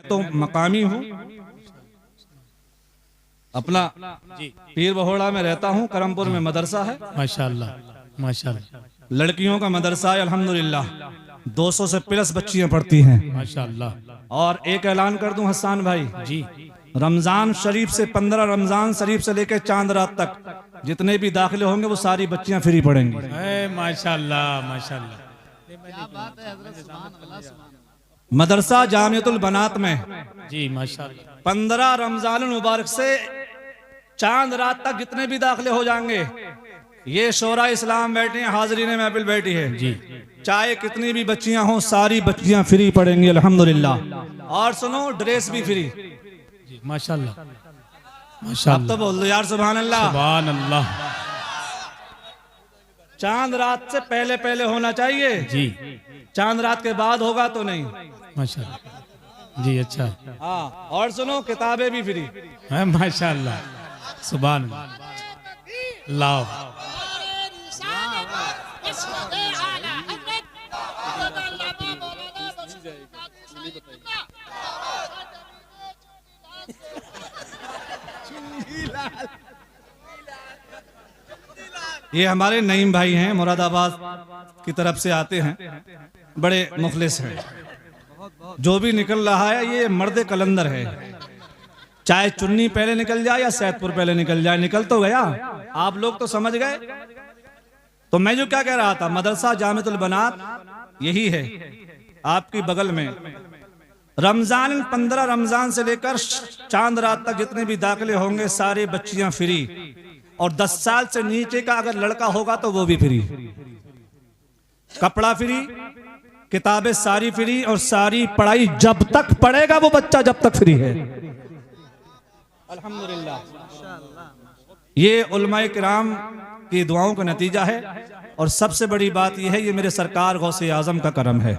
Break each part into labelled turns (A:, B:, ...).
A: तो मकामी हूँ, अपना पीर बहोड़ा में रहता हूँ, करमपुर में मदरसा है,
B: माशाअल्लाह माशाअल्लाह
A: लड़कियों का मदरसा है अल्हम्दुलिल्लाह, 200 से प्लस बच्चियां पढ़ती हैं।
B: माशाअल्लाह।
A: और एक ऐलान कर दूं हसन भाई
B: जी
A: रमजान शरीफ से 15 रमजान शरीफ से लेकर चांद रात तक जितने भी दाखिले होंगे वो सारी बच्चियां फ्री पढ़ेंगी।
B: माशाअल्लाह माशाअल्लाह।
A: मदरसा जामियतुल बनात में
B: जी माशाअल्लाह।
A: 15 रमजान मुबारक से चांद रात तक जितने भी दाखिले हो जाएंगे, ये शोरा इस्लाम बैठे हैं, हाजरीन महफिल बैठी है
B: जी,
A: चाहे कितनी भी बच्चियां हों सारी बच्चियां फ्री पढ़ेंगी अल्हम्दुलिल्लाह। और सुनो ड्रेस भी फ्री।
B: माशाअल्लाह
A: अब
B: माशाअल्लाह।
A: तो बोल दो यार सुभान अल्लाह।
B: सुभान अल्लाह।
A: चांद रात से पहले पहले होना चाहिए
B: जी
A: चांद रात के बाद होगा तो नहीं।
B: माशाअल्लाह जी। अच्छा
A: हाँ और सुनो किताबें भी फ्री
B: है। माशाअल्लाह सुभान अल्लाह।
A: ये हमारे नईम भाई हैं, मुरादाबाद की तरफ से आते हैं, बड़े मुखलिस हैं। जो भी निकल रहा है ये मर्द कलंदर है, चाहे चुन्नी पहले निकल जाए या सैदपुर पहले निकल जाए, निकल तो गया। आप लोग तो समझ गए। तो मैं जो क्या कह रहा था, मदरसा जामियतुल बनात यही है आपकी बगल में। रमजान 15 रमजान से लेकर चांद रात तक जितने भी दाखिले होंगे सारे बच्चियां फ्री, और 10 साल से नीचे का अगर लड़का होगा तो वो भी फ्री। कपड़ा फ्री, किताबें सारी फ्री, और सारी पढ़ाई जब तक पढ़ेगा वो बच्चा जब तक फ्री है अल्हम्दुलिल्लाह। ये उलमाए किराम की दुआओं का नतीजा है। और सबसे बड़ी बात यह है, ये मेरे सरकार गौसे आजम का करम है,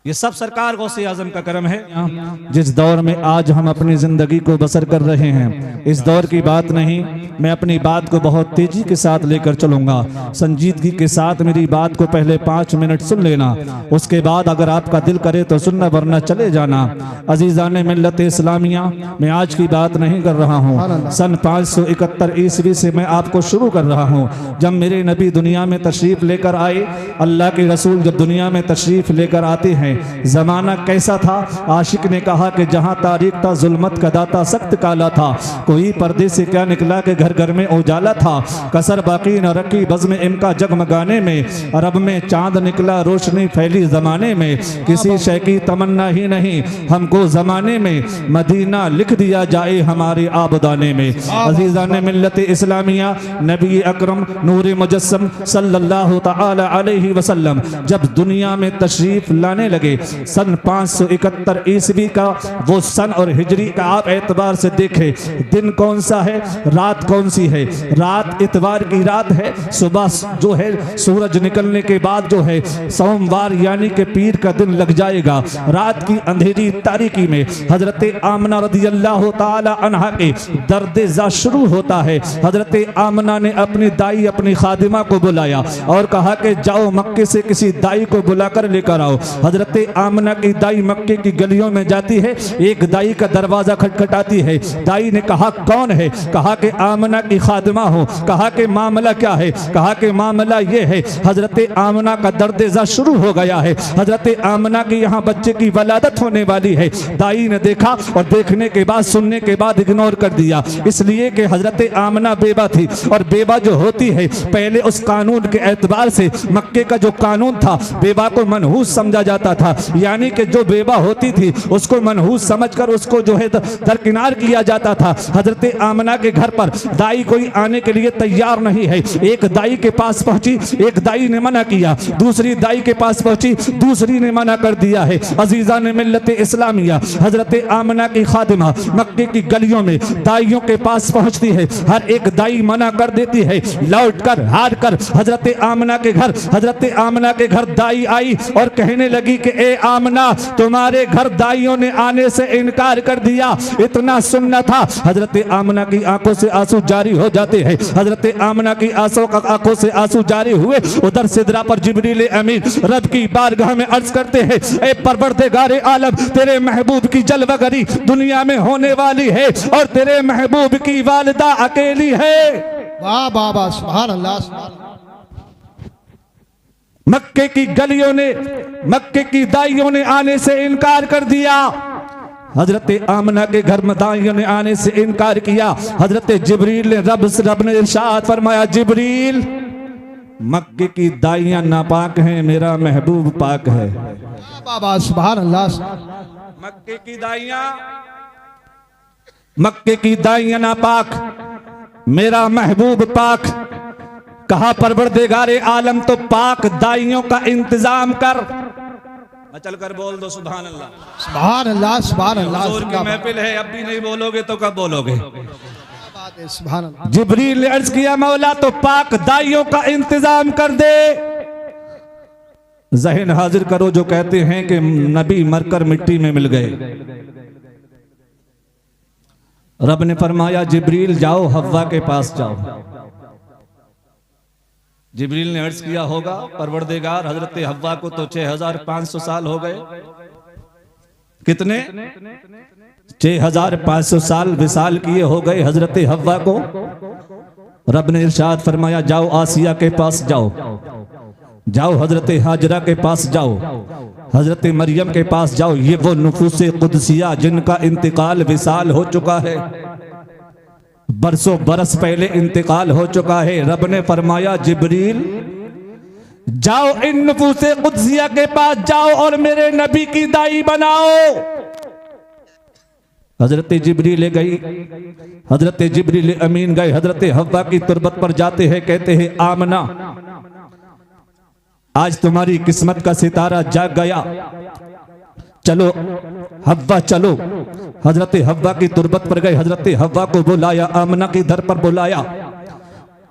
A: ये सब सरकार गौसे आजम का करम है। जिस दौर में आज हम अपनी जिंदगी को बसर कर रहे हैं, इस दौर की बात नहीं, मैं अपनी बात को बहुत तेजी के साथ लेकर चलूंगा। संजीदगी के साथ मेरी बात को पहले 5 मिनट सुन लेना, उसके बाद अगर आपका दिल करे तो सुनना, वरना चले जाना। अजीजान मिल्लत इस्लामिया, मैं आज की बात नहीं कर रहा हूँ, सन 571 ईस्वी से मैं आपको शुरू कर रहा हूँ। जब मेरे नबी दुनिया में तशरीफ लेकर आए, अल्लाह के रसूल जब दुनिया में तशरीफ लेकर आते हैं, जमाना कैसा था। आशिक ने कहा कि जहां तारीख था जुल्मत का दाता सख्त काला था, कोई पर्दे से क्या निकला कि घर घर में उजाला था। कसर बाकी न रखी बज़्म इनका जगमगाने में, अरब में चांद निकला रोशनी फैली जमाने में। किसी शय की तमन्ना ही नहीं हमको जमाने में, मदीना लिख दिया जाए हमारे आबदाने में। अजीज़ान मिल्लत इस्लामिया, नबी अकरम नूर मुजस्सम सल्लल्लाहु तआला अलैहि वसल्लम जब दुनिया में तशरीफ लाने लगे, सन 571 ईस्वी का वो सन और हिजरी का आप एतबार से देखें, दिन कौन सा है, रात कौन सी है। रात इतवार की रात है, सुबह जो है सूरज निकलने के बाद जो है सोमवार यानी कि पीर का दिन लग जाएगा। रात की अंधेरी तारीकी में हजरत आमना रदियल्लाहु ताला अन्हा के दर्द जा शुरू होता है। हजरत आमना ने अपनी दाई अपनी खादिमा को बुलाया और कहा कि जाओ मक्के से किसी दाई को बुलाकर लेकर आओ। हजरत आमना की दाई मक्के की गलियों में जाती है, एक दाई का दरवाजा खटखटाती है। दाई ने कहा कौन है, कहा कि आमना की खादिमा हो। कहा कि मामला क्या है, कहा कि मामला ये है हजरत आमना का दर्द शुरू हो गया है, हजरत आमना की यहाँ बच्चे की वलादत होने वाली है। दाई ने देखा और देखने के बाद सुनने के बाद इग्नोर कर दिया, इसलिए कि हजरत आमना बेवा थी, और बेवा जो होती है पहले उस कानून के एतबार से मक्के का जो कानून था बेवा को मनहूस समझा जाता था, यानी कि जो बेवा होती थी उसको मनहूस समझकर उसको जो है दरकिनार किया जाता था। हजरत आमना के घर पर दाई कोई आने के लिए तैयार नहीं है। एक दाई के पास पहुंची, एक दाई ने मना किया, दूसरी दाई के पास पहुंची, दूसरी ने मना कर दिया है। अजीजान मिल्लत इस्लामिया, हजरत आमना की खादिमा मक्के की गलियों में दाइयों के पास पहुंचती है, हर एक दाई मना कर देती है। लौट कर हार कर हजरत आमना के घर दाई आई और कहने लगी कि ए आमना तुम्हारे घर दाइयों ने आने से इनकार कर दिया, इतना सुनना था। हजरत आमना की आंखों से आंसू जारी हो जाते हैं। हजरत आमना की आंखों से आंसू जारी हुए। उधर सिदरा पर जिब्रील अमीन रब की बारगाह में अर्ज करते हैं, ए परवरदिगार आलम, तेरे महबूब की जलवागरी दुनिया में होने वाली है और तेरे महबूब की वालिदा अकेली है।
C: वाह वाह वाह, सुभान अल्लाह, सुभान अल्लाह।
A: मक्के की गलियों ने, मक्के की दाइयों ने आने से इनकार कर दिया। हजरत आमना के घर में दाइयों ने आने से इनकार किया। हजरत जिब्रील ने रब ने इरशाद फरमाया, जिब्रील मक्के की दाइयां नापाक हैं, मेरा महबूब पाक है।
C: वाह वाह, सुभान अल्लाह, सुभान अल्लाह।
A: मक्के की दाइयां नापाक, मेरा महबूब पाक। कहा परवरदिगारे आलम तो पाक दाइयों का इंतजाम कर। चल कर बोल दो सुभान अल्लाह,
C: सुभान अल्लाह, सुभान अल्लाह।
A: हुजूर की महफिल है, अब भी नहीं बोलोगे तो कब बोलोगे?
C: बात है, सुभान अल्लाह।
A: जिब्रील ने अर्ज किया, मौला तो पाक दाइयों का इंतजाम कर दे। जहन हाजिर करो जो कहते हैं कि नबी मरकर मिट्टी में मिल गए। रब ने फरमाया, जिब्रील जाओ हव्वा के पास जाओ। जिब्रील ने अर्ज किया होगा, परवरदिगार हजरत हव्वा को तो 6500 साल हो गए। कितने? 6500 साल विसाल किए हो गए हजरत हव्वा को। रब ने इरशाद फरमाया, जाओ आसिया के पास जाओ, जाओ हजरत हाजरा के पास जाओ, हजरत मरियम के पास जाओ। ये वो नुफूसे कुदसिया जिनका इंतकाल विसाल हो चुका है, बरसों बरस पहले इंतकाल हो चुका है। रब ने फरमाया, जिब्रील जाओ इन नुफूसे कुदसिया के पास जाओ और मेरे नबी की दाई बनाओ। हजरत जिब्रील गई, हजरत जिब्रील अमीन गए, हजरत हव्वा की तुरबत पर जाते हैं, कहते हैं, आमना आज तुम्हारी किस्मत का सितारा जाग गया, चलो हव्वा चलो। हजरत हव्वा की तुरबत पर गए, हजरत हव्वा को बुलाया, आमना के दर पर बुलाया,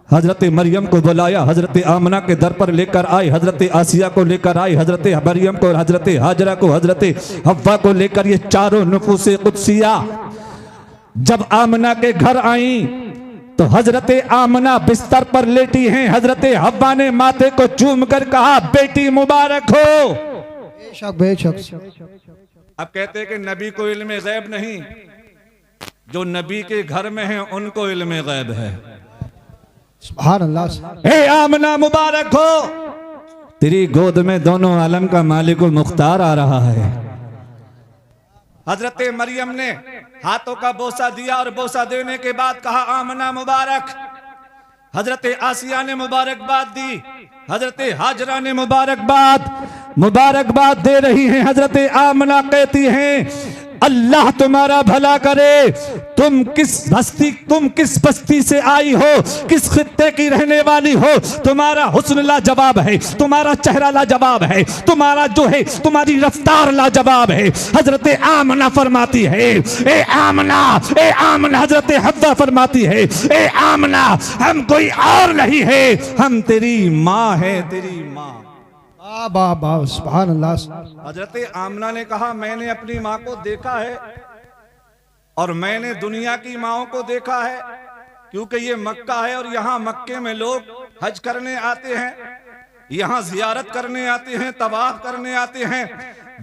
A: हजरत मरियम को बुलाया, हजरत आमना के दर पर लेकर आए, हजरत आसिया को लेकर आए, हजरत मरियम को, हजरत हाजरा को, हजरत हव्वा को लेकर ये चारों नुफूसे कुदसिया जब आमना के घर आई तो हजरत आमना बिस्तर पर लेटी हैं। हजरत हव्वा ने माथे को चूम कर कहा, बेटी मुबारक हो।
C: बेशक बेशक।
A: अब कहते हैं कि नबी को इल्म गैब नहीं, जो नबी के घर में है उनको इल्म गैब है।
C: सुभान अल्लाह।
A: हे आमना मुबारक हो, तेरी गोद में दोनों आलम का मालिकुल मुख्तार आ रहा है। हजरत मरियम ने हाथों का बोसा दिया और बोसा देने के बाद कहा, आमना मुबारक। हजरत आसिया ने मुबारकबाद दी, हजरत हाजरा ने मुबारकबाद दे रही हैं। हजरत आमना कहती हैं, अल्लाह तुम्हारा भला करे, तुम किस बस्ती से आई हो, किस खित्ते की रहने वाली हो, तुम्हारा हुस्न लाजवाब है, तुम्हारा चेहरा लाजवाब है, तुम्हारा जो है तुम्हारी रफ्तार लाजवाब है। हजरत आमना फरमाती है, ए आमना, ए आमना, हजरत हव्वा फरमाती है, ए आमना, हम कोई और नहीं है, हम तेरी माँ है, तेरी माँ।
C: वाह वाह, सुभान अल्लाह।
A: हजरत आमना ने कहा, मैंने अपनी माँ को देखा है और मैंने दुनिया की माँओं को देखा है, क्योंकि ये मक्का है और यहाँ मक्के में लोग हज करने आते हैं, यहाँ जियारत करने आते हैं, तवाफ करने आते हैं,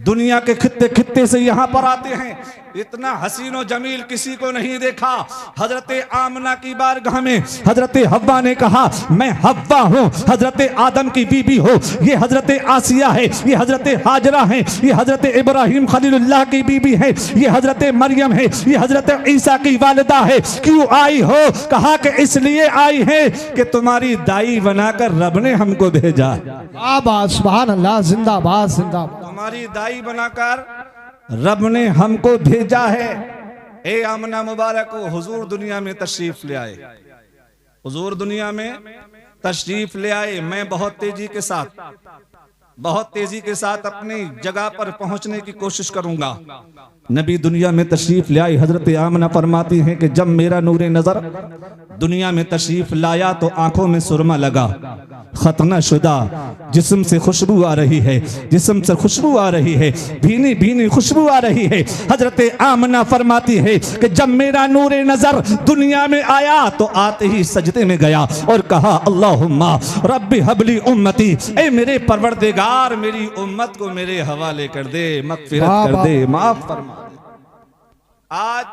A: दुनिया के खित्ते खित्ते से यहाँ पर आते हैं। इतना हसीन और जमील किसी को नहीं देखा। हजरत आमना की बारगाह में हजरत हव्वा ने कहा, मैं हव्वा हूँ, हजरत आदम की बीबी हो, ये हजरत आसिया है, ये हजरत हाजरा है, ये हजरत इब्राहिम खलीलुल्लाह की बीबी है, ये हजरत मरियम है, ये हजरत ईसा की वालिदा है। क्यों आई हो? कहा कि इसलिए आई है कि तुम्हारी दाई बनाकर रब ने हमको भेजा।
C: वाह, सुभान अल्लाह, जिंदाबाद जिंदाबाद।
A: तुम्हारी दाई बनाकर रब ने हमको भेजा है। ए आमना मुबारक हो, हुजूर दुनिया में तशरीफ ले आए, हुजूर दुनिया में तशरीफ ले आए। मैं बहुत तेजी के साथ अपनी जगह पर पहुंचने की कोशिश करूंगा। नबी दुनिया में तशरीफ ले आई। हजरत आमना फरमाती हैं कि जब मेरा नूरे नजर दुनिया में तशरीफ लाया तो आंखों में सुरमा लगा, खतना शुदा जिस्म से खुशबू आ रही है, जिस्म से खुशबू आ रही है, भीनी भीनी खुशबू आ रही है। हजरत आमना फरमाती है कि जब मेरा नूरे नजर दुनिया में आया तो आते ही सजदे में गया और कहा अल्लाहुम्मा रब्बी हबली उम्मती, ए मेरे परवरदिगार मेरी उम्मत को मेरे हवाले कर दे, मगफिरत कर दे, माफ फरमा दे। आज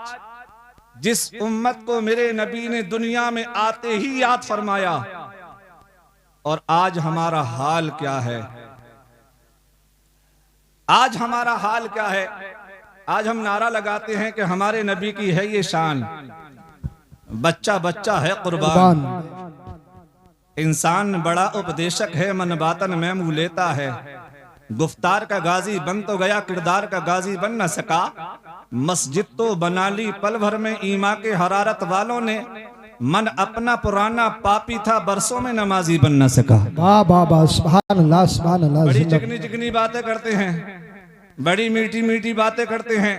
A: जिस उम्मत को मेरे नबी ने दुनिया में आते ही याद फरमाया, और आज हमारा हाल क्या है? आज हमारा हाल क्या है? आज हम नारा लगाते हैं कि हमारे नबी की है ये शान, बच्चा बच्चा है कुर्बान, इंसान बड़ा उपदेशक है, मन बातन में मुंह लेता है, गुफ्तार का गाजी बन तो गया, किरदार का गाजी बन न सका, मस्जिद तो बना ली पल भर में ईमा के हरारत वालों ने, मन अपना पुराना पापी था बरसों में नमाजी बन न सका।
C: वाह वाह वाह, सुभान अल्लाह सुभान अल्लाह।
A: बड़ी चिकनी चिकनी बातें करते हैं, बड़ी मीठी मीठी बातें करते हैं।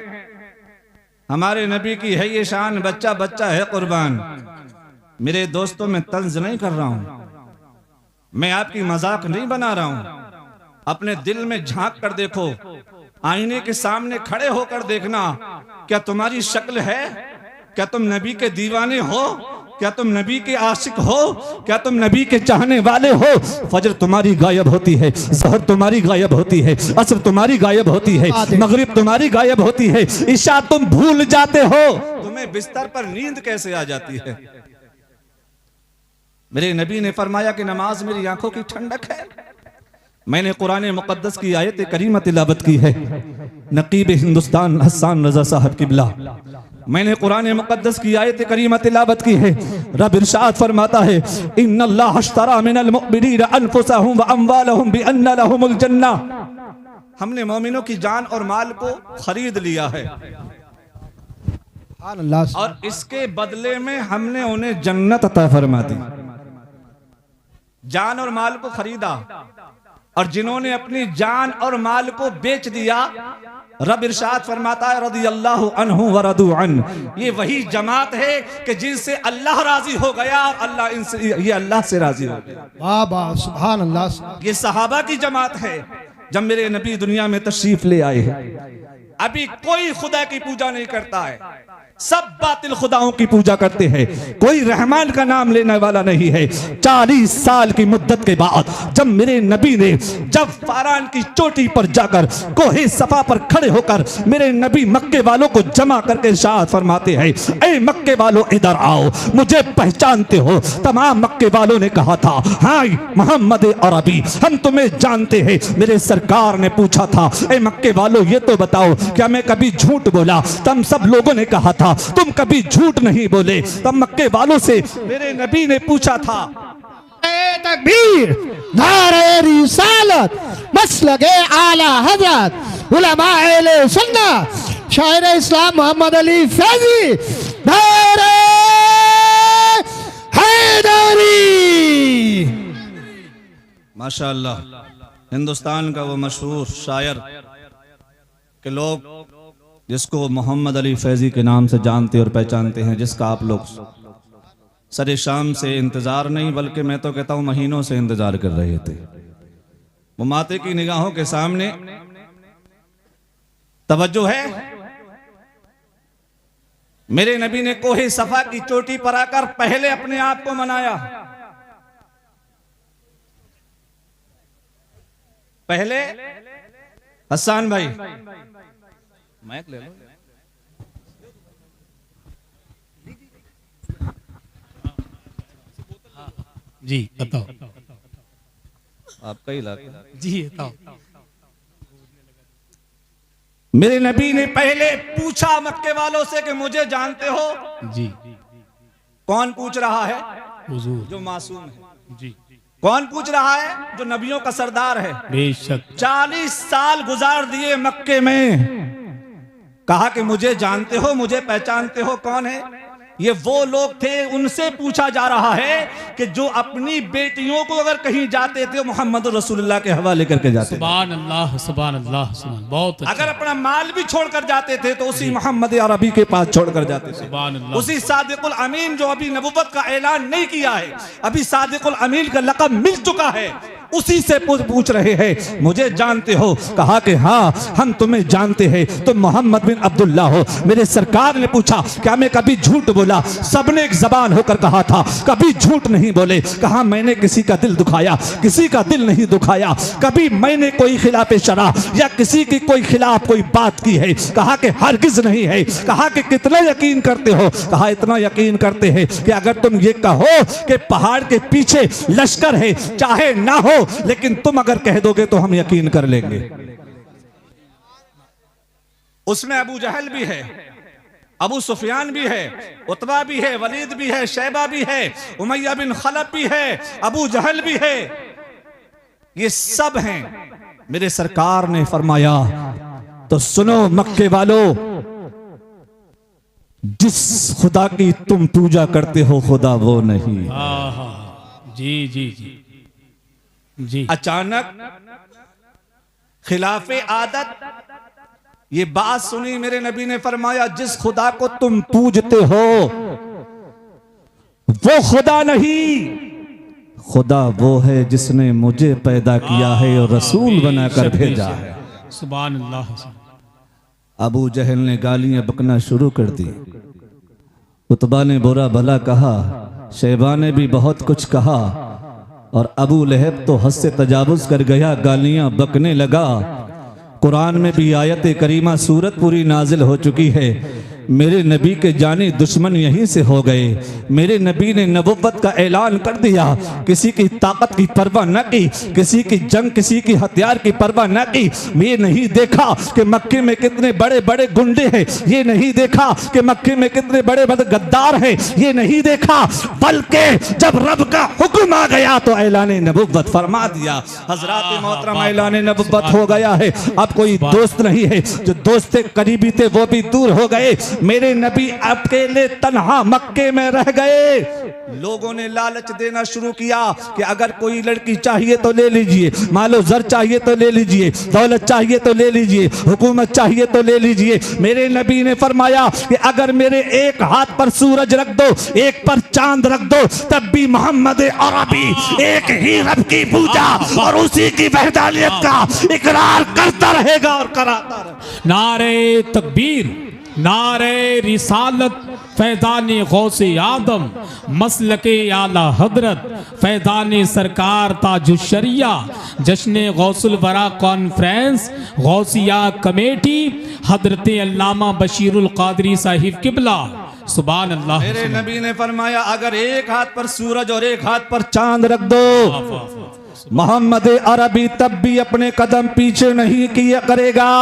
A: हमारे नबी की है ये शान, बच्चा बच्चा है कुर्बान। मेरे दोस्तों में तंज नहीं कर रहा हूं, मैं आपकी मजाक नहीं बना रहा हूं। अपने दिल में झांक कर देखो, आईने के सामने खड़े होकर देखना, क्या तुम्हारी शक्ल है? क्या तुम नबी के दीवाने हो? क्या तुम नबी के आशिक हो? क्या तुम नबी के चाहने वाले हो? फजर तुम्हारी गायब होती है, ज़हर तुम्हारी गायब होती है, असर तुम्हारी गायब होती है, मगरिब तुम्हारी गायब होती है, इशा तुम भूल जाते हो। तुम्हें बिस्तर पर नींद कैसे आ जाती है? मेरे नबी ने फरमाया कि नमाज मेरी आंखों की ठंडक है। मैंने कुरान मुकद्दस की आयत करीमा तिलावत की है, नकीब हिंदुस्तान हसन रजा साहब किबला, मैंने कुरान मुकद्दस की आयत करीमा तिलावत की है। रब इरशाद फरमाता है इन्नल्लाह अश्तरा मिनल मुमिनीन अनफुसहुम व अमवालहुम बिअन्न लहुमुल जन्नह, हमने मोमिनों की जान और माल को खरीद लिया है और इसके बदले में हमने उन्हें जन्नत अता फरमा दी। जान और माल को खरीदा, और जिन्होंने अपनी जान और माल को बेच दिया, रब इरशाद फरमाता है रदियल्लाहु अन्हु व रदू अन, ये वही जमात है कि जिनसे अल्लाह राजी हो गया और अल्लाह इनसे, ये अल्लाह से राजी हो गया।
C: वाह वाह सुभान अल्लाह।
A: ये सहाबा की जमात है। जब मेरे नबी दुनिया में तशरीफ ले आए हैं, अभी कोई खुदा की पूजा नहीं करता है, सब बातिल खुदाओं की पूजा करते हैं, कोई रहमान का नाम लेने वाला नहीं है। 40 साल की मुद्दत के बाद जब मेरे नबी ने जब फारान की चोटी पर जाकर कोहे सफा पर खड़े होकर मेरे नबी मक्के वालों को जमा करके इरशाद फरमाते हैं, ए मक्के वालों इधर आओ, मुझे पहचानते हो? तमाम मक्के वालों ने कहा था हाँ मोहम्मद अरबी, हम तुम्हें जानते हैं। मेरे सरकार ने पूछा था ए मक्के वालों ये तो बताओ क्या मैं कभी झूठ बोला? तम सब लोगों ने कहा था तुम कभी झूठ नहीं बोले। तब मक्के वालों से मेरे नबी ने पूछा था
C: तकबीर, नारे रिसालत, मसलके आला हजरत, उलमा अहले सुन्नत, शायर इस्लाम मोहम्मद अली फैजी, नारे हैदरी।
A: माशाअल्लाह, हिंदुस्तान का वो मशहूर शायर के लोग जिसको मोहम्मद अली फैजी के नाम से जानते और पहचानते हैं, जिसका आप लोग सरे शाम से इंतजार नहीं बल्कि मैं तो कहता हूं महीनों से इंतजार कर रहे थे। वो माते की निगाहों के सामने तवज्जो है। मेरे नबी ने कोहे सफा की चोटी पर आकर पहले अपने आप को मनाया, पहले हसन भाई माइक ले लो।
B: जी बताओ।
A: आपका इलाका?
B: जी बताओ।
A: मेरे नबी ने पहले पूछा मक्के वालों से कि मुझे जानते हो?
B: जी।
A: कौन पूछ रहा है?
B: हुजूर।
A: जो मासूम है।
B: जी।
A: कौन पूछ रहा है? जो नबियों का सरदार है।
B: बेशक।
A: 40 साल गुजार दिए मक्के में, कहा कि मुझे जानते हो, मुझे पहचानते हो? कौन है? ये वो लोग थे, उनसे पूछा जा रहा है कि जो अपनी बेटियों को अगर कहीं जाते थे मोहम्मद रसूलुल्लाह के हवाले करके जाते थे।
B: सुभान अल्लाह सुभान अल्लाह सुभान, बहुत अच्छा।
A: अगर अपना माल भी छोड़कर जाते थे तो उसी मोहम्मद अरबी के पास छोड़कर जाते थे।
B: सुभान अल्लाह।
A: उसी सादिकुल अमीन जो अभी नबुव्वत का ऐलान नहीं किया है, अभी सादिकुल अमीन का लक़ब मिल चुका है, उसी से पूछ रहे हैं मुझे जानते हो? कहा कि हाँ हम तुम्हें जानते हैं, तुम मोहम्मद बिन अब्दुल्ला हो। मेरे सरकार ने पूछा क्या मैं कभी झूठ बोला? सबने एक जबान होकर कहा था कभी झूठ नहीं बोले। कहा मैंने किसी का दिल दुखाया? किसी का दिल नहीं दुखाया। कभी मैंने कोई खिलाफ शरा या किसी की कोई खिलाफ कोई बात की है? कहा कि हरगिज नहीं है। कहा कि कितना यकीन करते हो? कहा इतना यकीन करते हैं कि अगर तुम ये कहो कि पहाड़ के पीछे लश्कर है, चाहे ना हो, लेकिन तुम अगर कह दोगे तो हम यकीन कर लेंगे। उसमें अबू जहल भी है, अबू सुफियान भी है, उतबा भी है, वलीद भी है, शैबा भी है, उमैया बिन खलफ भी है, अबू जहल भी है, ये सब हैं। मेरे सरकार ने फरमाया तो सुनो मक्के वालों, जिस खुदा की तुम पूजा करते हो खुदा वो नहीं।
B: जी जी जी जी।
A: अचानक खिलाफे आदत ये बात सुनी, मेरे नबी ने फरमाया जिस खुदा को तुम पूजते हो वो खुदा नहीं, खुदा वो है जिसने मुझे पैदा किया है और रसूल बनाकर भेजा है।
B: सुभान अल्लाह।
A: अबू जहल ने गालियां बकना शुरू कर दी, उतबा ने बुरा भला कहा, शैबा ने भी बहुत कुछ कहा, और अबू लहब तो हद से तजावुज कर गया, गालियां बकने लगा। कुरान में भी आयत करीमा सूरत पूरी नाजिल हो चुकी है। मेरे नबी के जानी दुश्मन यहीं से हो गए। मेरे नबी ने नबुव्वत का ऐलान कर दिया, किसी की ताकत की परवाह न की, किसी की जंग, किसी की हथियार की परवाह न की। ये नहीं देखा कि मक्के में कितने बड़े बड़े गुंडे हैं, ये नहीं देखा कि मक्के में कितने बड़े बड़े गद्दार हैं, ये नहीं देखा, बल्कि जब रब का हुक्म आ गया तो ऐलान नबुव्वत फरमा दिया। हजरात मोहतरम ऐलान नबुव्वत हो गया है। अब कोई दोस्त नहीं है, जो दोस्त थे करीबी थे वो भी दूर हो गए। मेरे नबी अकेले तन्हा मक्के में रह गए। लोगों ने लालच देना शुरू किया कि अगर कोई लड़की चाहिए तो ले लीजिए, मालो जर चाहिए तो ले लीजिए, दौलत चाहिए तो ले लीजिए, हुकूमत चाहिए तो ले लीजिए। मेरे नबी ने फरमाया कि अगर मेरे एक हाथ पर सूरज रख दो, एक पर चांद रख दो, तब भी मोहम्मद अरबी एक ही रब की पूजा और उसी की वहदानियत का इकरार करता रहेगा और कराता रहेगा।
B: नारे तकबीर, नारे रिसालत, फैज़ाने गौसे आदम, मसलके आला हजरत, फैज़ाने सरकार ताजुश शरिया, जश्न गौसुल वरा कॉन्फ्रेंस, गौसिया कमेटी, हजरत अल्लामा बशीरुल कादरी साहिब किबला। सुभान अल्लाह।
A: मेरे नबी ने फरमाया अगर एक हाथ पर सूरज और एक हाथ पर चांद रख दो, मोहम्मद अरबी तब भी अपने कदम पीछे नहीं किया करेगा।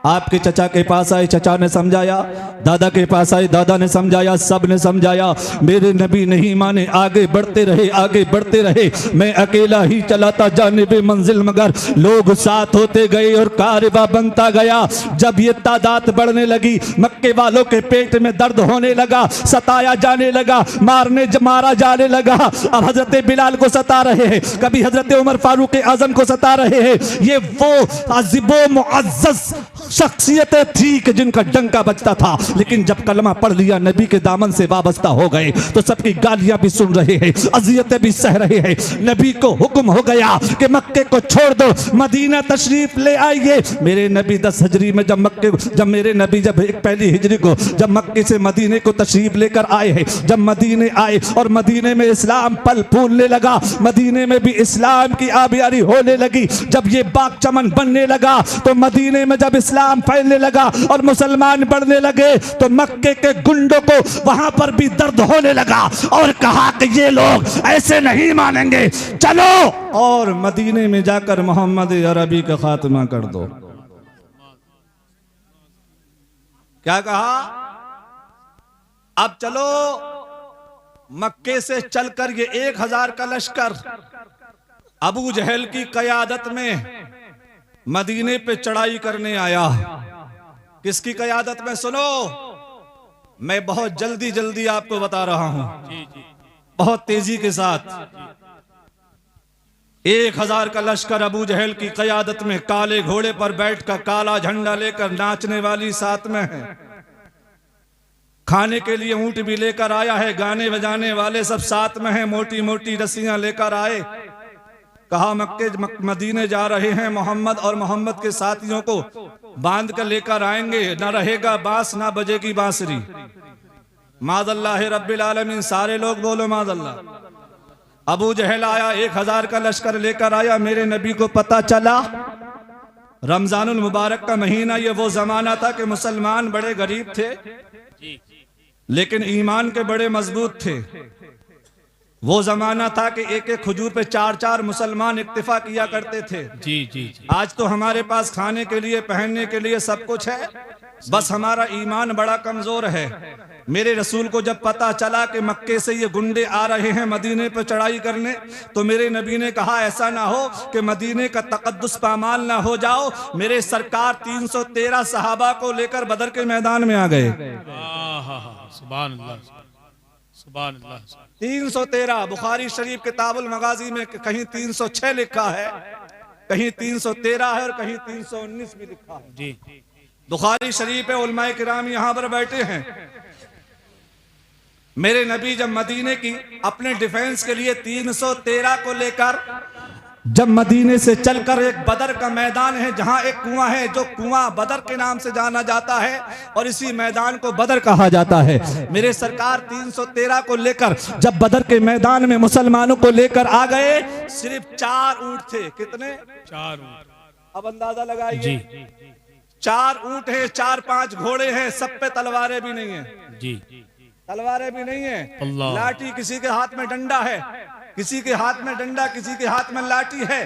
A: आपके चचा के पास आए, चचा ने समझाया, दादा के पास आए, दादा ने समझाया, सब ने समझाया। मेरे नबी नहीं माने, आगे बढ़ते रहे, आगे बढ़ते रहे। मैं अकेला ही चलाता जानिबे मंजिल, मगर लोग साथ होते गए और कारवा बनता गया। जब ये तादाद बढ़ने लगी, मक्के वालों के पेट में दर्द होने लगा, सताया जाने लगा, मारा जाने लगा। अब हजरत बिलाल को सता रहे हैं, कभी हजरत उमर फारूक आजम को सता रहे हैं। ये वो अज़ीबो मुअज़्ज़ज़ शख्सियतें थी कि जिनका डंका बजता था, लेकिन जब कलमा पढ़ लिया, नबी के दामन से वाबस्ता हो गए, तो सबकी गालियां भी सुन रहे हैं, अजियतें भी सह रहे हैं। नबी को हुक्म हो गया कि मक्के को छोड़ दो, मदीना तशरीफ ले आइए। मेरे नबी 10 हिजरी में जब मेरे नबी जब पहली हिजरी को जब मक्के से मदीने को तशरीफ लेकर आए हैं, जब मदीने आए और मदीने में इस्लाम पल फूलने लगा, मदीने में भी इस्लाम की आबियारी होने लगी। जब ये बाग चमन बनने लगा, तो मदीने में जब इस्लाम फैलने लगा और मुसलमान बढ़ने लगे, तो मक्के के गुंडों को वहां पर भी दर्द होने लगा और कहा कि ये लोग ऐसे नहीं मानेंगे, चलो और मदीने में जाकर मोहम्मद अरबी का खात्मा कर दो। क्या कहा? अब चलो मक्के से चलकर ये 1000 का लश्कर अबू जहल की कयादत में मदीने पे चढ़ाई करने आया। किसकी कयादत में? सुनो, मैं बहुत जल्दी जल्दी आपको बता रहा हूं, बहुत तेजी के साथ। 1000 का लश्कर अबू जहल की क़यादत में काले घोड़े पर बैठकर काला झंडा लेकर नाचने वाली साथ में है। खाने के लिए ऊंट भी लेकर आया है, गाने बजाने वाले सब साथ में हैं, मोटी मोटी रस्सियां लेकर आए। कहा मक्के मदीने जा रहे हैं, मोहम्मद और मोहम्मद के साथियों को बांध कर लेकर आएंगे, ना रहेगा बांस ना बजेगी बांसुरी। माज़ल्लाह रब्बिल आलमीन, सारे लोग बोलो माज़ल्लाह। अबू जहल आया, 1000 का लश्कर लेकर आया। मेरे नबी को पता चला रमजानुल मुबारक का महीना, ये वो जमाना था कि मुसलमान बड़े गरीब थे लेकिन ईमान के बड़े मजबूत थे। वो जमाना था कि एक एक खजूर पे 4-4 मुसलमान इक्तिफा किया करते थे।
B: जी जी जी।
A: आज तो हमारे पास खाने के लिए पहनने के लिए सब कुछ है, बस हमारा ईमान बड़ा कमजोर है। मेरे रसूल को जब पता चला कि मक्के से ये गुंडे आ रहे हैं मदीने पर चढ़ाई करने, तो मेरे नबी ने कहा ऐसा ना हो कि मदीने का तकद्दुस पामाल ना हो जाओ। मेरे सरकार 313 सहाबा को लेकर बदर के मैदान में आ गए।
B: सुभान अल्लाह, सुभान अल्लाह।
A: 313 बुखारी शरीफ किताबुल मगाजी में कहीं 306 लिखा है, कहीं 313 है और कहीं 319 भी लिखा है।
B: जी।
A: बुखारी शरीफ है, उलमाए किराम यहां पर बैठे हैं। मेरे नबी जब मदीने की अपने डिफेंस के लिए 313 को लेकर जब मदीने से चलकर एक बदर का मैदान है जहां एक कुआं है, जो कुआं बदर के नाम से जाना जाता है और इसी मैदान को बदर कहा जाता है। मेरे सरकार 313 को लेकर जब बदर के मैदान में मुसलमानों को लेकर आ गए, सिर्फ 4 ऊंट थे। कितने?
B: 4 ऊंट।
A: अब अंदाजा लगाइए। 4 ऊंट है, 4-5 घोड़े हैं, सब पे तलवारें भी नहीं है।
B: जी।
A: तलवारें भी नहीं है,
B: अल्लाह।
A: लाठी, किसी के हाथ में डंडा है, किसी के हाथ में डंडा, किसी के हाथ में लाठी है।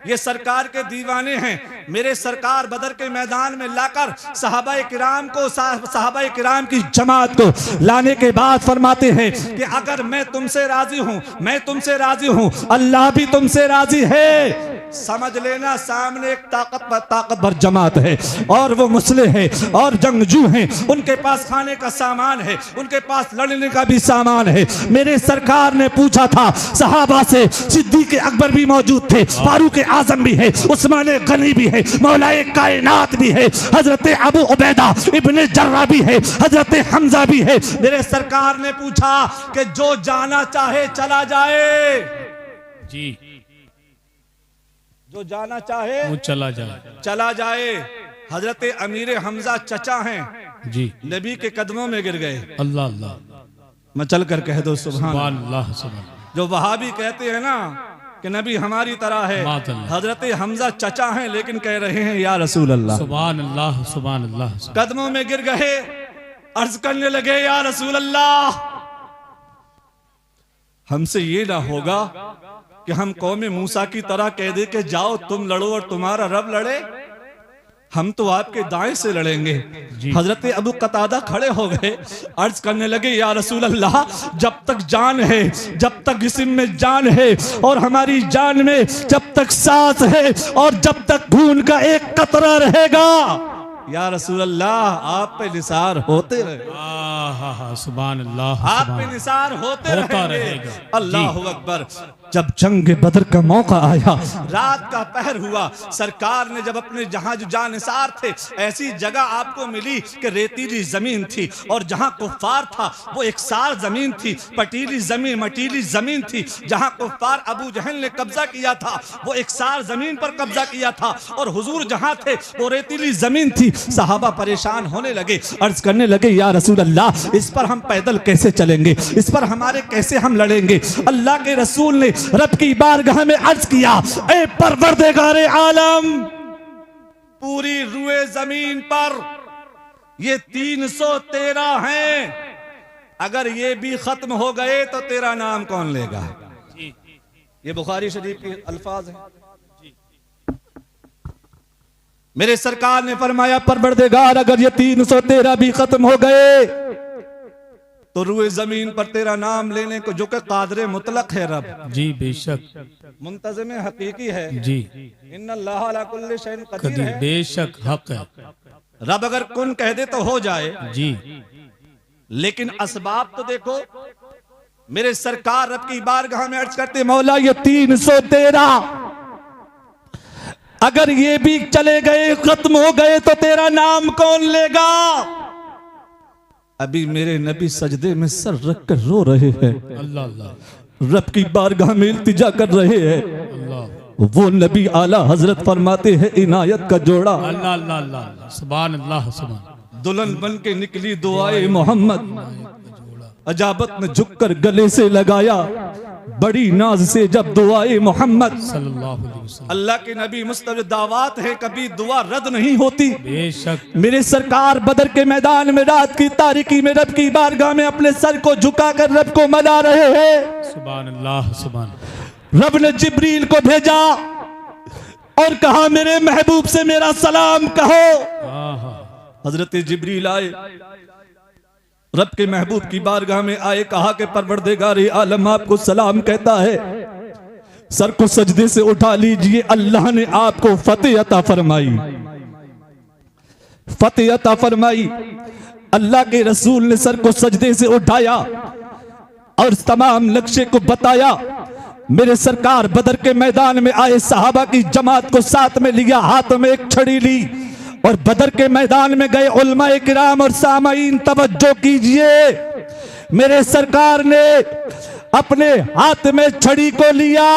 A: ये सरकार के दीवाने हैं। मेरे सरकार बदर के मैदान में लाकर सहाबाए किराम को, सहाबाए किराम की जमात को लाने के बाद फरमाते हैं कि अगर मैं तुमसे राजी हूं, मैं तुमसे राजी हूं, अल्लाह भी तुमसे राजी है। समझ लेना सामने एक ताकतवर जमात है और वो मुस्लिम है और जंगजू हैं, उनके पास खाने का सामान है, उनके पास लड़ने का भी सामान है। मेरे सरकार ने पूछा था सहाबा से, सिद्दीक अकबर भी मौजूद थे, फारूक आजम भी है, उस्मान गनी भी है, मौलाए कायनात भी है, हजरत अबू उबैदा इब्ने जर्रा भी है, हजरत हमजा भी है। मेरे सरकार ने पूछा कि जो जाना चाहे चला जाए।
B: जी।
A: जो जाना चाहे
B: वो चला जाए,
A: चला जाए। हजरत अमीर हमजा चचा हैं,
B: जी,
A: नबी के कदमों में गिर गए।
B: अल्लाह अल्लाह।
A: मैं चल कर कह दो सुभान
B: अल्लाह, सुभान।
A: जो वहाबी कहते हैं ना कि नबी हमारी तरह है, हजरत हमजा चचा हैं लेकिन कह रहे हैं या रसूल अल्लाह।
B: सुभान अल्लाह, सुभान अल्लाह।
A: कदमों में गिर गए, अर्ज करने लगे या रसूल अल्लाह, हमसे ये ना होगा कि हम कौम मूसा की तरह कह दे कि जाओ तुम लड़ो और तुम्हारा रब लड़े। हम तो आपके दाएं से लड़ेंगे। हजरत अबू कतादा खड़े हो गए, अर्ज करने लगे या रसूल अल्लाह, जब तक जान है, जब तक जिस्म में जान है और हमारी जान में जब तक सांस है और जब तक खून का एक कतरा रहेगा, या रसूल अल्लाह आप पे निसार होते रहे।
B: सुभान अल्लाह,
A: आप पे निसार होते
B: रहेगा।
A: अल्लाह अकबर। जब जंग बदर का मौका आया, रात का पहर हुआ, सरकार ने जब अपने जहां जो जानिसार थे, ऐसी जगह आपको मिली कि रेतीली जमीन थी और जहां कुफ्फार था वो एकसार जमीन थी, पटीली जमीन, मटीली जमीन थी। जहां कुफ्फार अबू जहल ने कब्जा किया था वो एकसार जमीन पर कब्जा किया था और हुजूर जहां थे वो रेतीली जमीन थी। सहाबा परेशान होने लगे, अर्ज करने लगे या रसूल अल्लाह, इस पर हम पैदल कैसे चलेंगे, इस पर हमारे कैसे हम लड़ेंगे। अल्लाह के रसूल ने रब की बारगाह में अर्ज किया, ए परवरदिगारे आलम, पूरी रुए जमीन पर ये 313 हैं, अगर ये भी खत्म हो गए तो तेरा नाम कौन लेगा। ये बुखारी शरीफ के अल्फाज हैं। मेरे सरकार ने फरमाया परवरदिगार, अगर ये 313 भी खत्म हो गए तो रुए जमीन पर तेरा नाम लेने को, जो कि कादरे मुतलक है रब,
B: जी बेशक,
A: मुंतज़िम हकीकी है,
B: जी,
A: इन्नल्लाह अला कुल्लि शैइन क़दीर है,
B: बेशक हक है।
A: रब अगर कुन कह दे तो हो जाए।
B: जी।
A: लेकिन असबाब तो देखो। मेरे सरकार रब की बारगाह में अर्ज करते, मौला ये 313 अगर ये भी चले गए, खत्म हो गए, तो तेरा नाम कौन लेगा? अभी मेरे नबी सजदे में सर रख कर रो रहे हैं,
B: अल्लाह अल्लाह
A: रब की बारगाह में इल्तिजा कर रहे हैं।
B: अल्लाह
A: वो नबी आला हजरत फरमाते हैं, इनायत का जोड़ा
B: अल्लाह अल्लाह अल्लाह सुभान अल्लाह सुभान।
A: दुल्हन बन के निकली दुआए मोहम्मद, अजाबत ने झुककर गले से लगाया, बड़ी नाज से जब दुआए मोहम्मद।
B: सल्लल्लाहु अलैहि वसल्लम।
A: अल्लाह के नबी मुस्तफ़ा दावत है, कभी दुआ रद्द नहीं होती।
B: बेशक
A: मेरे सरकार बदर के मैदान में रात की तारीकी में रब की बारगाह में अपने सर को झुकाकर रब को मना रहे हैं।
B: सुभान अल्लाह सुभान।
A: रब ने जिब्रील को भेजा और कहा, मेरे महबूब से मेरा सलाम कहो।
B: आहा
A: हजरत जिब्रील आए, रब के महबूब की बारगाह में आए, कहा कि परवरदिगार आलम आपको सलाम कहता है, सर को सजदे से उठा लीजिए, अल्लाह ने आपको फतेह अता फरमाई, फतेह अता फरमाई। अल्लाह के रसूल ने सर को सजदे से उठाया और तमाम नक्शे को बताया। मेरे सरकार बदर के मैदान में आए, सहाबा की जमात को साथ में लिया, हाथ में एक छड़ी ली और बदर के मैदान में गए। उलमाए किराम और सामाईन तवज्जो कीजिए, मेरे सरकार ने अपने हाथ में छड़ी को लिया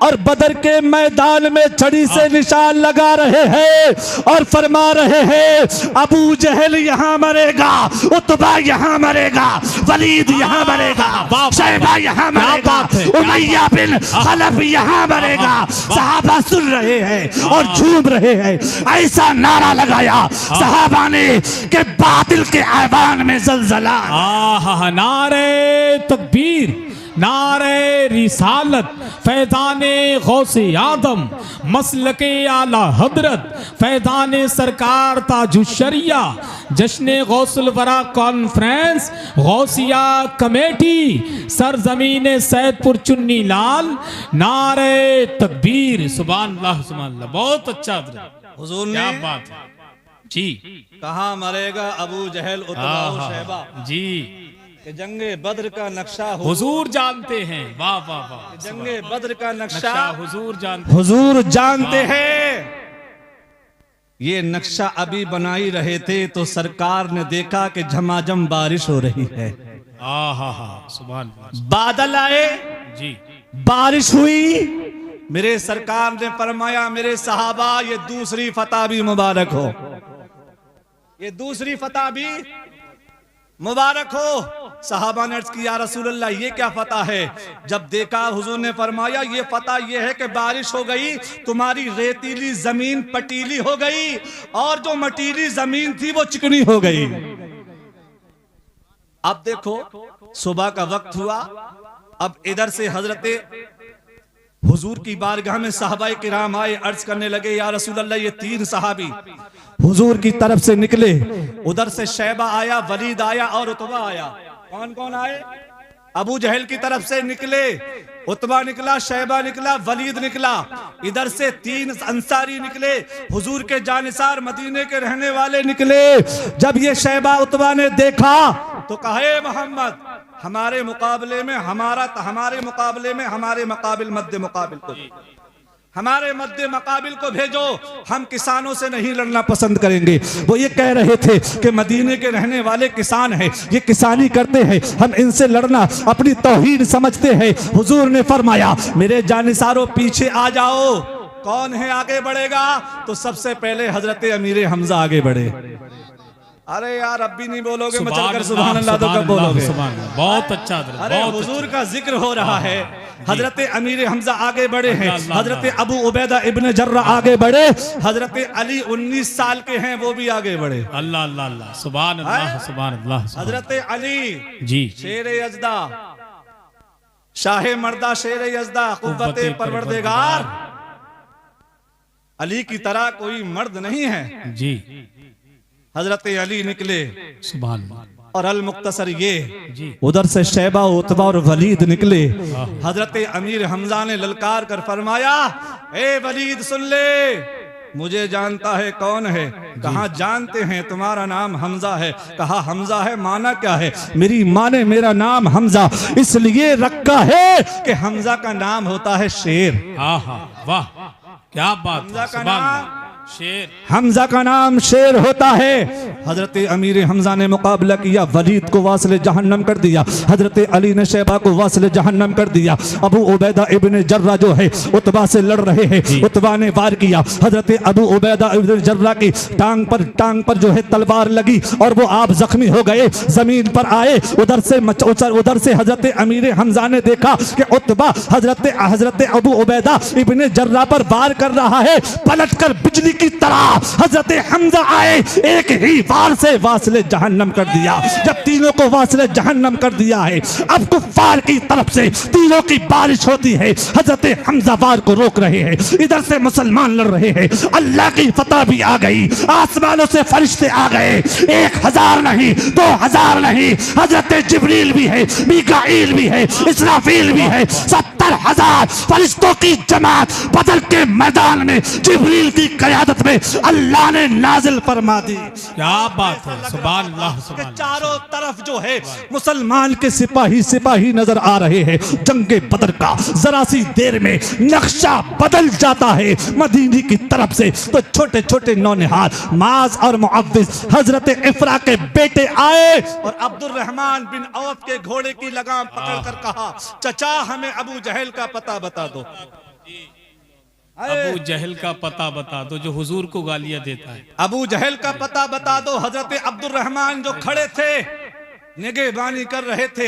A: और बदर के मैदान में छड़ी से निशान लगा रहे हैं और फरमा रहे हैं, अबू जहल यहाँ मरेगा, उतबा यहाँ मरेगा, वलीद यहाँ मरेगा, शैबा यहाँ मरेगा, उमैया बिन खलफ यहाँ मरेगा। सहाबा सुन रहे हैं और झूम रहे हैं। ऐसा नारा लगाया सहाबा ने कि बातिल के ऐवान में जलजला।
B: आहा नारे तकबीर, नारे रिसालत, फैज़ाने गौसे आदम, मसलके आला हजरत, फैज़ाने सरकार ताजुशरिया, जश्न गौसुल वरा कॉन्फ्रेंस, गौसिया कमेटी, सरजमीन सैदपुर चुन्नी लाल, नारे तकबीर। सुभान अल्लाह सुभान अल्लाह। बहुत अच्छा
A: हुजूर
B: क्या
A: ने
B: बात है जी।
A: कहाँ मरेगा अबू जहल, उतबा और शैबा?
B: जी
A: कि जंगे बद्र का नक्शा
B: हुजूर जानते हैं। वाह वाह वाह।
A: जंगे बद्र का
B: नक्शा
A: नक्शा
B: हुजूर जानते
A: हुजूर जानते हैं। ये नक्शा अभी बनाई रहे थे तो सरकार ने देखा कि झमाझम बारिश हो रही है।
B: आहा हा सुभान अल्लाह।
A: बादल आए,
B: जी
A: बारिश हुई। मेरे सरकार ने फरमाया, मेरे सहाबा ये दूसरी फतह भी मुबारक हो, ये दूसरी फतह भी मुबारक हो। सहाबा ने अर्ज किया, रसूलल्लाह ये क्या फतह है? जब देखा हुजूर ने फरमाया, ये फतह ये है कि बारिश हो गई, तुम्हारी रेतीली जमीन पटीली हो गई और जो मटीली जमीन थी वो चिकनी हो गई। अब देखो सुबह का वक्त हुआ, अब इधर से हजरते हुजूर की बारगाह में सहाबाए किराम आए, अर्ज करने लगे, या रसूलल्लाह ये 3 सहाबी हुजूर की तरफ से निकले। उधर से शैबा आया, वलीद आया और उतबा आया। कौन कौन आए? अबू जहल की तरफ से निकले, उतबा निकला, शैबा निकला, वलीद निकला। इधर से 3 अंसारी निकले, हुजूर के जानिसार मदीने के रहने वाले निकले। जब ये शैबा उतबा ने देखा तो कहा, हे मोहम्मद हमारे मुकाबले में हमारे मुकाबिल मध्य मुकाबिल को, हमारे मध्य मुकाबिल को भेजो, हम किसानों से नहीं लड़ना पसंद करेंगे। वो ये कह रहे थे कि मदीने के रहने वाले किसान हैं, ये किसानी करते हैं, हम इनसे लड़ना अपनी तौहीन समझते हैं। हुजूर ने फरमाया, मेरे जानिसारों पीछे आ जाओ। कौन है आगे बढ़ेगा? तो सबसे पहले हजरत अमीर हमजा आगे बढ़े। अरे यार अब भी नहीं बोलोगे, मैं चलकर सुभान अल्लाह तो कब बोलोगे?
B: बहुत अच्छा।
A: अरे हुजूर का जिक्र हो रहा है। हजरत अमीर हमजा आगे बढ़े हैं, हजरत अबू उबैदा इब्न जर्रा आगे बढ़े, हजरत अली 19 साल के हैं वो भी आगे बढ़े।
B: अल्लाह अल्लाह अल्लाह सुभान अल्लाह सुभान अल्लाह।
A: हजरत अली
B: जी
A: शेर यजदा, शाह मर्दा शेर यजदा, कुव्वते परवरदिगार, अली की तरह कोई मर्द नहीं है।
B: जी
A: हजरत अली निकले
B: सुभान अल्लाह।
A: और अल मुख्तसर ये
B: जी
A: उधर से शैबा, उतबा और वलीद निकले। हजरत अमीर हमजा ने ललकार कर फरमाया, ए वलीद सुन ले, मुझे जानता है कौन है। कहा जानते हैं तुम्हारा नाम हमजा है। कहा हमजा है, माना क्या है? मेरी माँ ने मेरा नाम हमजा इसलिए रखा है कि हमजा का नाम होता है शेर।
B: आहा वाह, क्या बात
A: हमजा
B: है,
A: का
B: सुभान
A: नाम
B: अल्लाह। शेर,
A: हमजा का नाम शेर होता है। हजरत अमीर हमजा ने मुकाबला किया, वलीद को वासिल जहन्नम कर दिया। हजरत अली ने शैबा को वासिल जहन्नम कर दिया। अबू उबैदा इब्ने जर्रा जो है उतबा से लड़ रहे हैं, उतबा ने वार किया। हजरत अबू उबैदा इब्ने जर्रा की टांग पर जो है तलवार लगी और वो आप जख्मी हो गए, जमीन पर आए। उधर से हजरत अमीर हमजा ने देखा कि उतबा हजरत अबू उबैदा इब्ने जर्रा पर वार कर रहा है। पलटकर बिजली की तरह हजरत हमजा आए, एक ही वार से वासिले जहन्नम कर दिया। जब तीनों को वासिले जहन्नम कर दिया है, अब कुफ्फार की तरफ से तीनों की बारिश होती है। हजरत हमजा वार को रोक रहे हैं, इधर से मुसलमान लड़ रहे हैं। अल्लाह की फतह भी आ गई, आसमानों से फरिश्ते आ गए। 1000 नहीं, 2000 नहीं, हजरत जिब्रील भी है, मीकाईल भी है, इसराफील भी है। 70,000 फरिश्तों की जमात बदर के मैदान में जिब्रील की क़यादत में अल्लाह ने नाजिल फरमा दी।
B: क्या बात है, सुभान अल्लाह, सुभान अल्लाह।
A: चारों तरफ जो है मुसलमान के सिपाही नजर आ रहे हैं। जंगे बदर का जरा सी देर में नक्शा बदल जाता है मदीने की तरफ से। तो छोटे छोटे नौनिहाल माज और मुअव्विज हजरत इफ्रा के बेटे आए और अब्दुल रहमान बिन औफ के घोड़े की लगाम पकड़कर कहा, चचा हमें अबू जहल का पता बता दो।
B: अबू जहल का पता बता दो जो हुजूर को गालियां देता है।
A: अबू जहल का पता बता दो। हजरत अब्दुल रहमान जो खड़े थे निगहबानी कर रहे थे,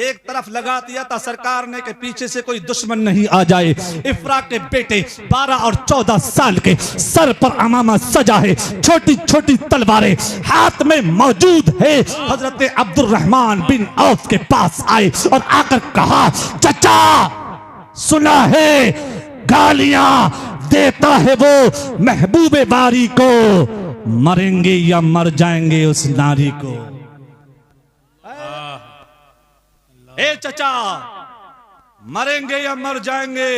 A: एक तरफ लगा दिया था सरकार ने कि पीछे से कोई दुश्मन नहीं आ जाए। इफ्रा के बेटे 12 और 14 साल के, सर पर अमामा सजा है, छोटी छोटी तलवारें हाथ में मौजूद है। हजरत अब्दुल रहमान बिन औफ के पास आए और आकर कहा, चचा सुना है गालियां देता है वो महबूबे बारी को, मरेंगे या मर जाएंगे उस नारी को। ए चचा, मरेंगे या मर जाएंगे?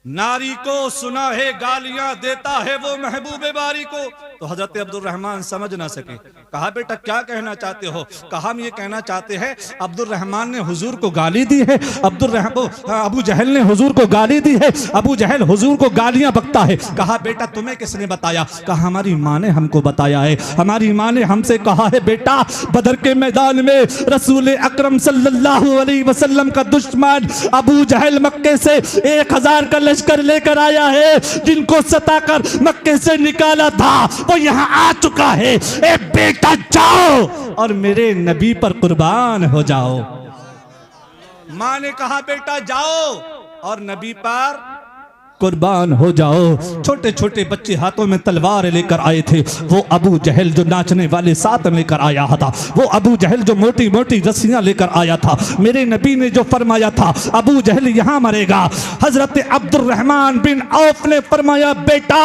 A: नारी को सुना है गालियां देता है वो महबूबे बारी को। तो हजरत अब्दुल रहमान समझ ना सके। कहा बेटा क्या कहना चाहते हो? कहा हम ये कहना चाहते हैं अब्दुल रहमान ने हुजूर को गाली दी है। अबू जहल ने हुजूर को गाली दी है। अबू जहल हुजूर को गालियां बकता है। कहा बेटा तुम्हें किसने बताया? कहा हमारी माँ ने हमको बताया है। हमारी माँ ने हमसे कहा है बेटा बदर के मैदान में रसूल अकरम सल्लल्लाहु अलैहि वसल्लम का दुश्मन अबू जहल मक्के से 1000 का लश्कर लेकर आया है, जिनको सताकर मक्के से निकाला था वो यहाँ आ चुका है। ए बेटा जाओ और मेरे नबी पर कुर्बान हो जाओ। माँ ने कहा बेटा जाओ और नबी पर कुर्बान हो जाओ। छोटे छोटे बच्चे हाथों में तलवार लेकर आए थे। वो अबू जहल जो नाचने वाले साथ लेकर आया था, वो अबू जहल जो मोटी मोटी रस्सियां लेकर आया था। मेरे नबी ने जो फरमाया था अबू जहल यहां मरेगा, हजरत अब्दुल रहमान बिन औफ ने फरमाया बेटा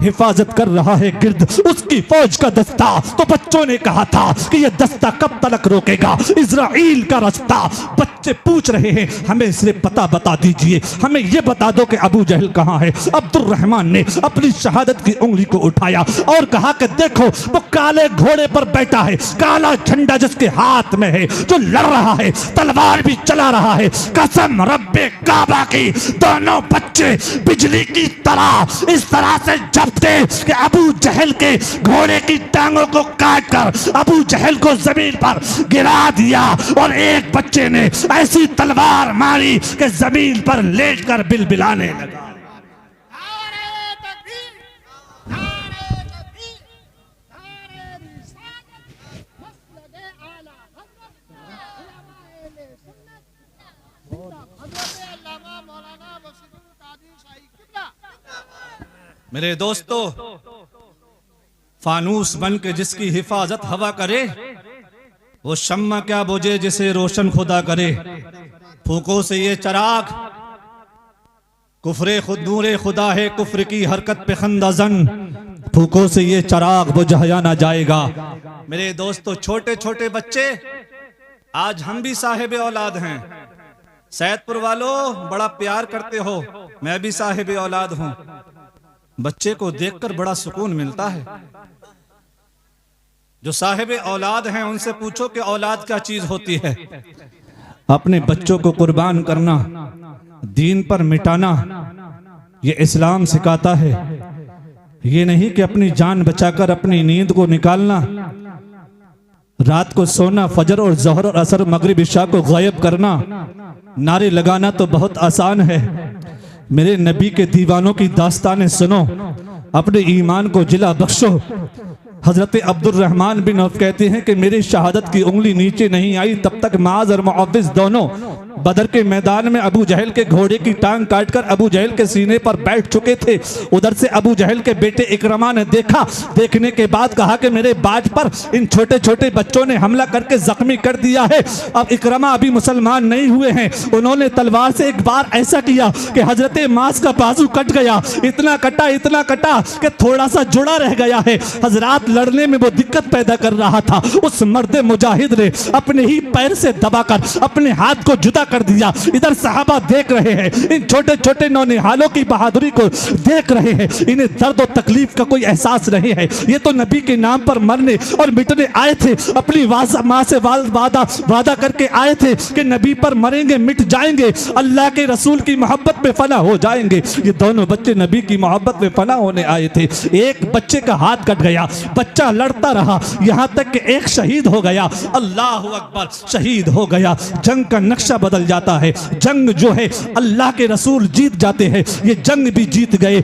A: हिफाजत कर रहा है गिर्द उसकी फौज का दस्ता। तो बच्चों ने कहा था कि यह दस्ता कब तक रोकेगा इजराइल का रास्ता। बच्चे पूछ रहे हैं हमें सिर्फ पता बता दीजिए, हमें यह बता दो कि अबू जहल कहां है। अब्दुल रहमान ने अपनी शहादत की उंगली को उठाया और कहा कि देखो वो काले घोड़े पर बैठा है, काला झंडा जिसके हाथ में है, जो लड़ रहा है, तलवार भी चला रहा है। कसम रब्बे काबा की दोनों बच्चे बिजली की तरह इस तरह से झपटे कि अबू जहल के घोड़े की टांगों को काटकर अबू जहल को जमीन पर गिरा दिया। और एक बच्चे ने ऐसी तलवार मारी कि जमीन पर लेटकर बिलबिलाने लगा। मेरे दोस्तों, फानूस बन के जिसकी हिफाजत हवा करे वो शम्मा क्या बुझे जिसे रोशन खुदा करे। फूकों से ये चिराग कुफरे खुद नूरे खुदा है, कुफ्र की हरकत पे खंदाजन, फूकों से ये चिराग बुझाया ना जाएगा। मेरे दोस्तों, छोटे छोटे बच्चे, आज हम भी साहिब औलाद हैं। सैदपुर वालों बड़ा प्यार करते हो, मैं भी साहिब औलाद हूं। बच्चे को देखकर बड़ा सुकून मिलता है। जो साहिब औलाद हैं उनसे पूछो कि औलाद क्या चीज होती है। अपने बच्चों को कुर्बान करना, दीन पर मिटाना, ये इस्लाम सिखाता है। ये नहीं कि अपनी जान बचाकर अपनी नींद को निकालना, रात को सोना, फजर और ज़ोहर और असर मगरिब इशा को गायब करना, नारे लगाना तो बहुत आसान है। मेरे नबी के दीवानों की दास्तानें सुनो, अपने ईमान को जिला बख्शो। हजरत अब्दुर्रहमान बिन औफ कहते हैं कि मेरी शहादत की उंगली नीचे नहीं आई तब तक माज और मुअव्विज़ दोनों बदर के मैदान में अबू जहल के घोड़े की टांग काटकर अबू जहल के सीने पर बैठ चुके थे। उधर से अबू जहल के बेटे इकरमा ने देखा, देखने के बाद कहा कि मेरे बाज पर इन छोटे छोटे बच्चों ने हमला करके जख्मी कर दिया है। अब इकरमा अभी मुसलमान नहीं हुए हैं, उन्होंने तलवार से एक बार ऐसा किया कि हजरत मास का बाजू कट गया, इतना कटा कि थोड़ा सा जुड़ा रह गया है। हजरात, लड़ने में वो दिक्कत पैदा कर रहा था। उस मर्द मुजाहिद ने अपने ही पैर से दबाकर अपने हाथ को जुदा कर दिया। इधर सहाबा देख रहे हैं, इन छोटे छोटे नौनिहालों की बहादुरी को देख रहे हैं। इन्हें दर्द और तकलीफ का कोई एहसास नहीं है। ये तो नबी के नाम पर मरने और मिटने आए थे। अपनी माँ से वादा करके आए थे कि नबी पर मरेंगे, मिट जाएंगे, अल्लाह के रसूल की मोहब्बत में फना हो जाएंगे। ये दोनों बच्चे नबी की मोहब्बत में फना होने आए थे। एक बच्चे का हाथ कट गया, बच्चा लड़ता रहा, यहां तक कि एक शहीद हो गया। अल्लाह अकबर, शहीद हो गया। जंग का नक्शा बदल जाता है। जंग जो है अल्लाह के रसूल जीत जाते हैं, ये जंग भी जीत गए।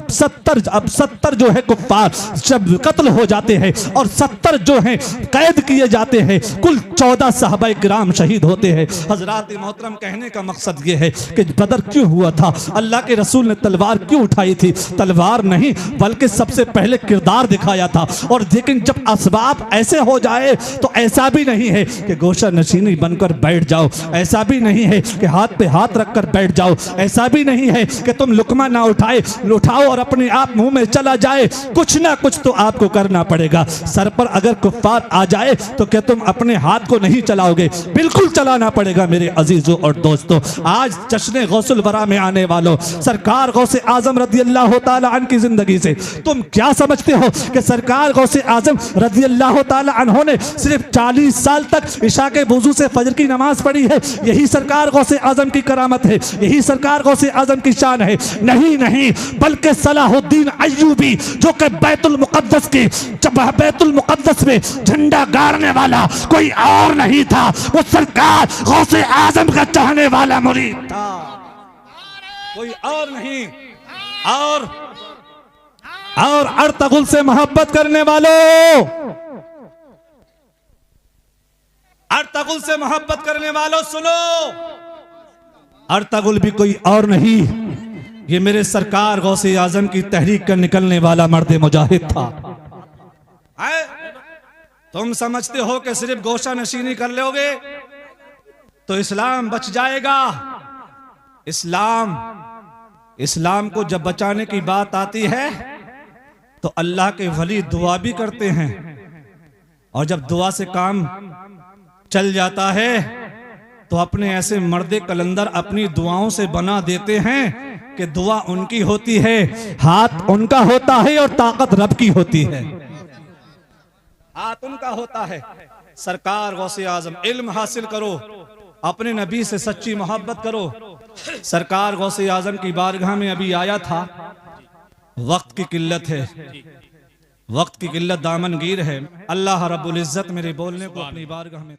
A: 70 जो है कुफ्फार जब कत्ल हो जाते हैं और 70 जो हैं कैद किए जाते हैं। कुल 14 सहाबाए किराम शहीद होते हैं। हजरात मोहतरम, कहने का मकसद ये है कि बदर क्यों हुआ था, अल्लाह के रसूल ने तलवार क्यों उठाई थी? तलवार नहीं बल्कि सबसे पहले किरदार दिखाया था। और लेकिन जब असबाब ऐसे हो जाए तो ऐसा भी नहीं है कि गोशा नशीनी बनकर बैठ जाओ, ऐसा भी नहीं है कि हाथ पे हाथ रखकर बैठ जाओ, ऐसा भी नहीं है कि तुम लुकमा ना उठाओ और अपने आप मुंह में चला जाए। कुछ ना कुछ तो आपको करना पड़ेगा। सर पर अगर कुफ्फार आ जाए तो क्या तुम अपने हाथ को नहीं चलाओगे? बिल्कुल चलाना पड़ेगा मेरे अजीजों और दोस्तों। आज जश्न गौसुल वरा में आने वालों, सरकार गौसे आजम रज़ी अल्लाह तआला अन्हु की जिंदगी से तुम क्या समझते हो कि सरकार गौसे आजम रज़ी अल्लाह तआला अन्हु ने सिर्फ 40 साल तक इशा के वुजू से फजर की नमाज पढ़ी है? यही सरकार गौसे आजम की करामत है, यही सरकार गौसे आजम की शान है? नहीं, बल्कि सलाहुद्दीन अय्यूबी जो कि बैतुल मुक़द्दस में झंडा गाड़ने वाला कोई और नहीं था, वो सरकार गौसे आजम का चाहने वाला मुरीद था, कोई और नहीं। और अर्तगुल से मोहब्बत करने वालों, अर्तगुल से मोहब्बत करने वालों सुनो, अर्तगुल भी कोई और नहीं, ये मेरे सरकार गौसे आजम की तहरीक का निकलने वाला मर्द मुजाहिद था। तुम समझते हो कि सिर्फ गोशा नशीनी कर लोगे तो इस्लाम बच जाएगा? इस्लाम को जब बचाने की बात आती है तो अल्लाह के वली दुआ भी करते हैं, और जब दुआ से काम चल जाता है तो अपने ऐसे मर्दे कलंदर अपनी दुआओं से बना देते हैं कि दुआ उनकी होती है, हाथ उनका होता है और ताकत रब की होती है। हाथ उनका होता है। सरकार गौसे आजम, इल्म हासिल करो, अपने नबी से सच्ची मोहब्बत करो। सरकार गौसे आजम की बारगाह में अभी आया था, वक्त की किल्लत है, वक्त की किल्लत दामनगीर है। अल्लाह रब्बुल इज्जत मेरे बोलने को अपनी बारगाह में